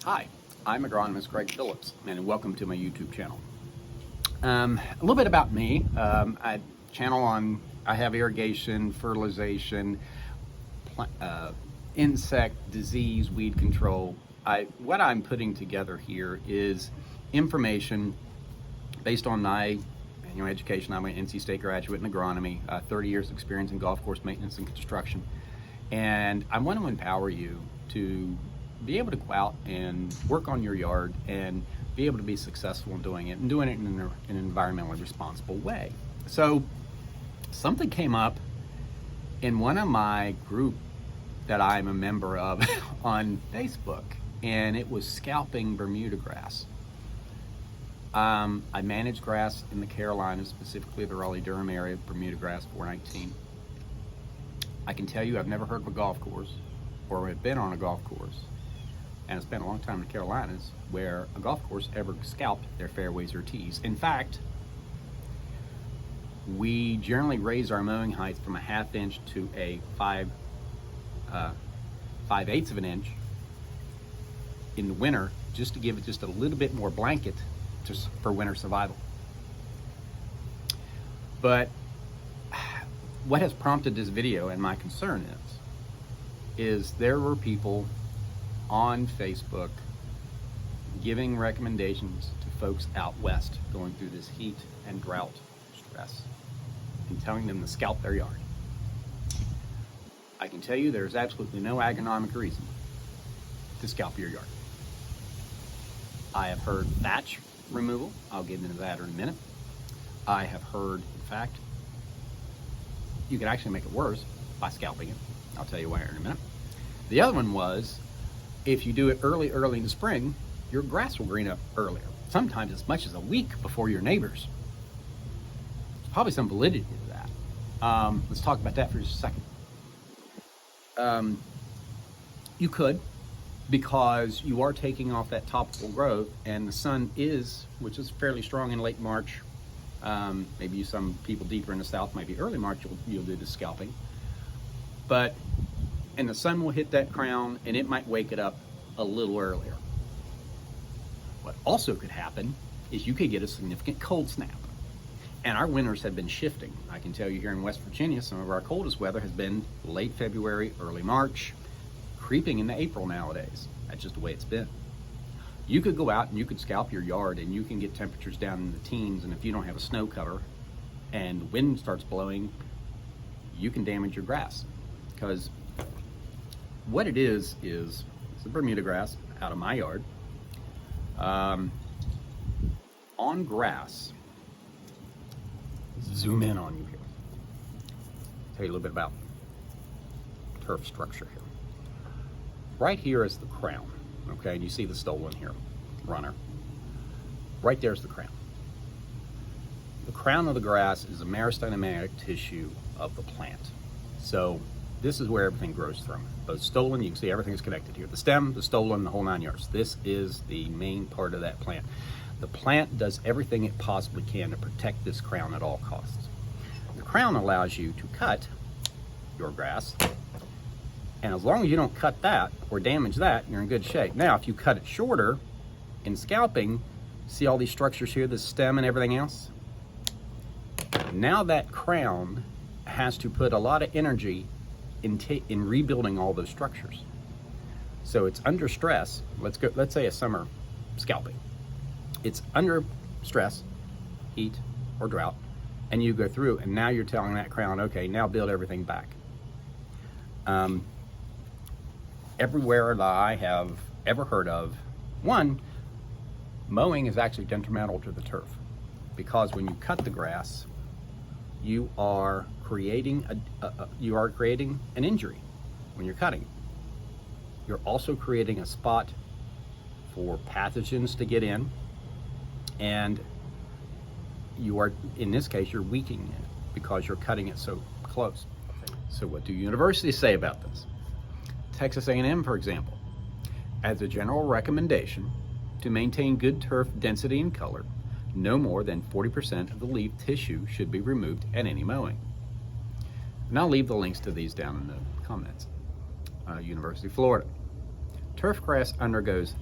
Hi, I'm agronomist Greg Phillips, and welcome to my YouTube channel. A little bit about me. I have irrigation, fertilization, insect, disease, weed control. What I'm putting together here is information based on my education. I'm an NC State graduate in agronomy, 30 years experience in golf course maintenance and construction. And I want to empower you to be able to go out and work on your yard and be able to be successful in doing it, and doing it in an environmentally responsible way. So something came up in one of my group that I'm a member of on Facebook, and it was scalping Bermudagrass. I manage grass in the Carolinas, specifically the Raleigh-Durham area, Bermudagrass 419. I can tell you I've never heard of a golf course or have been on a golf course, and it's been a long time in the Carolinas, where a golf course ever scalped their fairways or tees. In fact, we generally raise our mowing height from a 1/2 inch to a 5/8 of an inch in the winter, just to give it just a little bit more blanket for winter survival. But what has prompted this video, and my concern is there were people on Facebook giving recommendations to folks out west going through this heat and drought stress and telling them to scalp their yard. I can tell you there's absolutely no agronomic reason to scalp your yard. I have heard thatch removal. I'll get into that in a minute. I have heard, in fact, you can actually make it worse by scalping it. I'll tell you why in a minute. The other one was, if you do it early in the spring, your grass will green up earlier, sometimes as much as a week before your neighbors. There's probably some validity to that. Let's talk about that for just a second. You could, because you are taking off that topical growth, and the sun which is fairly strong in late March. Maybe some people deeper in the south, maybe early March, you'll do the scalping. And the sun will hit that crown, and it might wake it up a little earlier. What also could happen is you could get a significant cold snap. And our winters have been shifting. I can tell you here in West Virginia, some of our coldest weather has been late February, early March, creeping into April nowadays. That's just the way it's been. You could go out and you could scalp your yard, and you can get temperatures down in the teens, and if you don't have a snow cover and the wind starts blowing, you can damage your grass. Because what it is it's a Bermuda grass out of my yard. On grass, zoom in on you here. Tell you a little bit about turf structure here. Right here is the crown, okay? And you see the stolon here, runner. Right there's the crown. The crown of the grass is a meristematic tissue of the plant. So this is where everything grows from. Both stolon, you can see everything is connected here. The stem, the stolon, the whole 9 yards. This is the main part of that plant. The plant does everything it possibly can to protect this crown at all costs. The crown allows you to cut your grass, and as long as you don't cut that or damage that, you're in good shape. Now, if you cut it shorter in scalping, see all these structures here, the stem and everything else? Now that crown has to put a lot of energy in rebuilding all those structures. So it's under stress. Let's say a summer scalping. It's under stress, heat or drought, and you go through, and now you're telling that crown, okay, now build everything back. Everywhere that I have ever heard of, mowing is actually detrimental to the turf, because when you cut the grass, you are creating an injury when you're cutting. You're also creating a spot for pathogens to get in, and you are, in this case, you're weakening it because you're cutting it so close. So what do universities say about this? Texas A&M, for example, as a general recommendation to maintain good turf density and color, no more than 40% of the leaf tissue should be removed at any mowing. And I'll leave the links to these down in the comments. University of Florida. Turf grass undergoes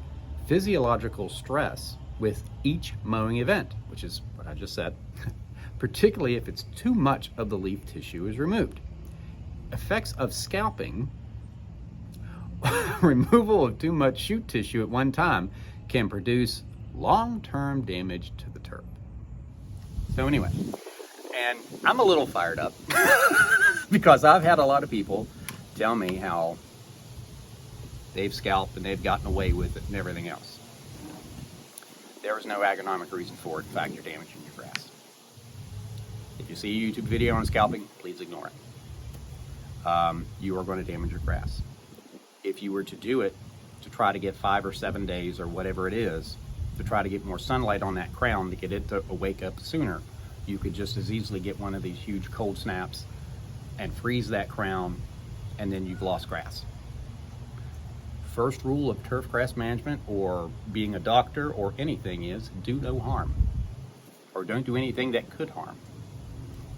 physiological stress with each mowing event, which is what I just said, particularly if it's too much of the leaf tissue is removed. Effects of scalping, removal of too much shoot tissue at one time, can produce long-term damage to the turf. So anyway, and I'm a little fired up because I've had a lot of people tell me how they've scalped and they've gotten away with it and everything else. There is no agronomic reason for it. In fact, you're damaging your grass. If you see a YouTube video on scalping, please ignore it. You are going to damage your grass. If you were to do it to try to get 5 or 7 days or whatever it is, to try to get more sunlight on that crown to get it to wake up sooner, you could just as easily get one of these huge cold snaps and freeze that crown, and then you've lost grass. First rule of turf grass management or being a doctor or anything is do no harm, or don't do anything that could harm.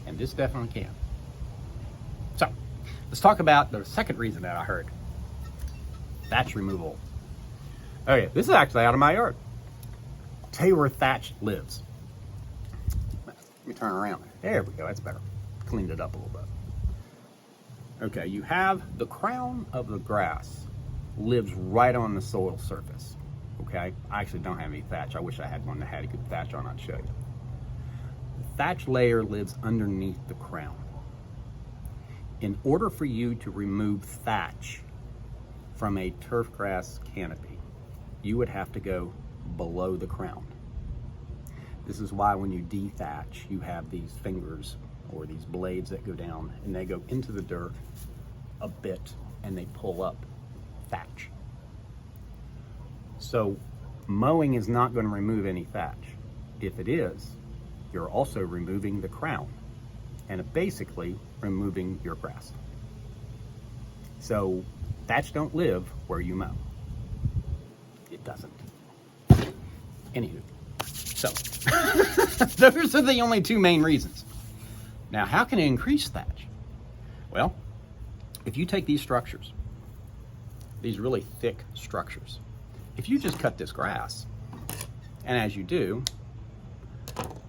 And this definitely can. So let's talk about the second reason that I heard. Thatch removal. Okay, this is actually out of my yard. I'll tell you where thatch lives. Let me turn around. There we go, that's better. Cleaned it up a little bit. Okay, you have the crown of the grass lives right on the soil surface. Okay, I actually don't have any thatch. I wish I had one that had a good thatch on. I'd show you. The thatch layer lives underneath the crown. In order for you to remove thatch from a turf grass canopy, you would have to go below the crown. This is why when you dethatch, you have these fingers or these blades that go down and they go into the dirt a bit and they pull up thatch. So mowing is not going to remove any thatch. If it is, you're also removing the crown and basically removing your grass. So thatch don't live where you mow. It doesn't. Anywho, so those are the only two main reasons. Now, how can it increase thatch? Well, if you take these structures, these really thick structures, if you just cut this grass, and as you do,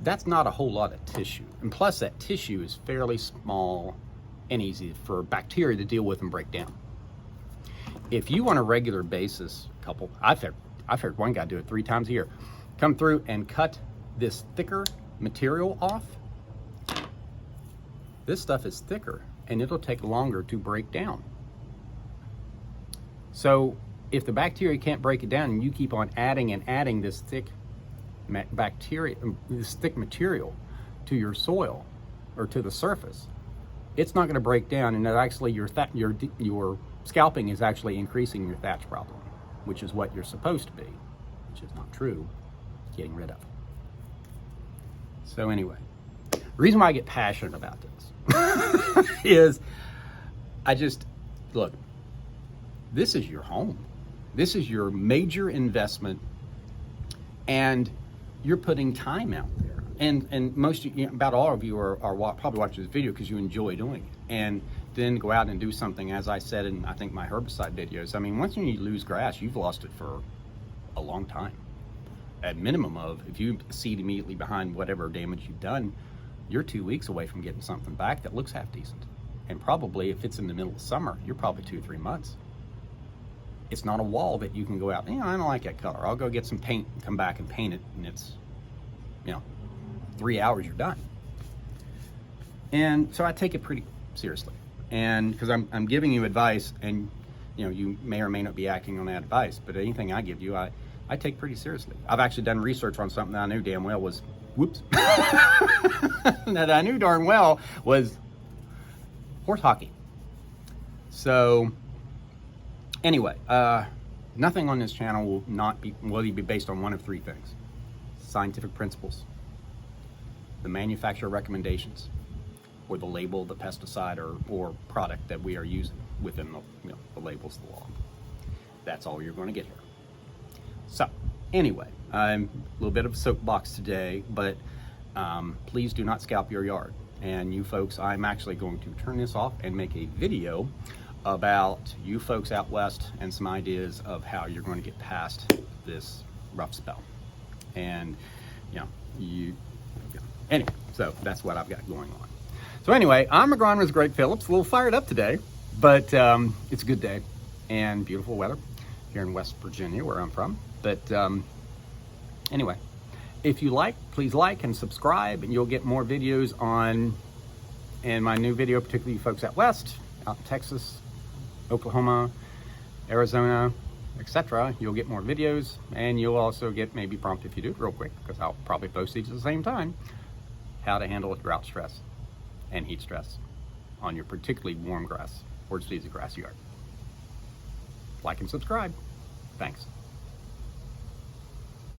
that's not a whole lot of tissue. And plus that tissue is fairly small and easy for bacteria to deal with and break down. If you on a regular basis, I've heard one guy do it 3 times a year, come through and cut this thicker material off, this stuff is thicker and it'll take longer to break down. So if the bacteria can't break it down and you keep on adding and adding this thick bacteria, this thick material to your soil or to the surface, it's not going to break down, and that actually your scalping is actually increasing your thatch problem, which is what you're supposed to be, which is not true, getting rid of. So anyway, the reason why I get passionate about this is look, this is your home. This is your major investment, and you're putting time out there. And most of you, about all of you are probably watching this video because you enjoy doing it. And then go out and do something, as I said in, I think, my herbicide videos. I mean, once you lose grass, you've lost it for a long time. At minimum of, if you seed immediately behind whatever damage you've done, you're 2 weeks away from getting something back that looks half decent. And probably, if it's in the middle of summer, you're probably 2 or 3 months. It's not a wall that you can go out, I don't like that color. I'll go get some paint and come back and paint it, and it's, 3 hours, you're done. And so I take it pretty seriously. And because I'm giving you advice, and you may or may not be acting on that advice, but anything I give you, I take pretty seriously. I've actually done research on something that I knew damn well was, that I knew darn well was horse hockey. So anyway, nothing on this channel will be based on one of 3 things: scientific principles, the manufacturer recommendations, or the label of the pesticide or product that we are using within the labels of the law. That's all you're going to get here. So anyway, a little bit of a soapbox today, but please do not scalp your yard. And you folks, I'm actually going to turn this off and make a video about you folks out west and some ideas of how you're going to get past this rough spell. And anyway, so that's what I've got going on. So anyway, I'm Agronomist Greg Phillips, a little fired up today, but it's a good day and beautiful weather here in West Virginia, where I'm from. But anyway, if you like, please like and subscribe, and you'll get more videos on, and my new video, particularly you folks out west, out in Texas, Oklahoma, Arizona, etc. You'll get more videos, and you'll also get maybe prompt, if you do it real quick, because I'll probably post these at the same time, how to handle drought stress and heat stress on your particularly warm grass or season grass yard. Like and subscribe. Thanks.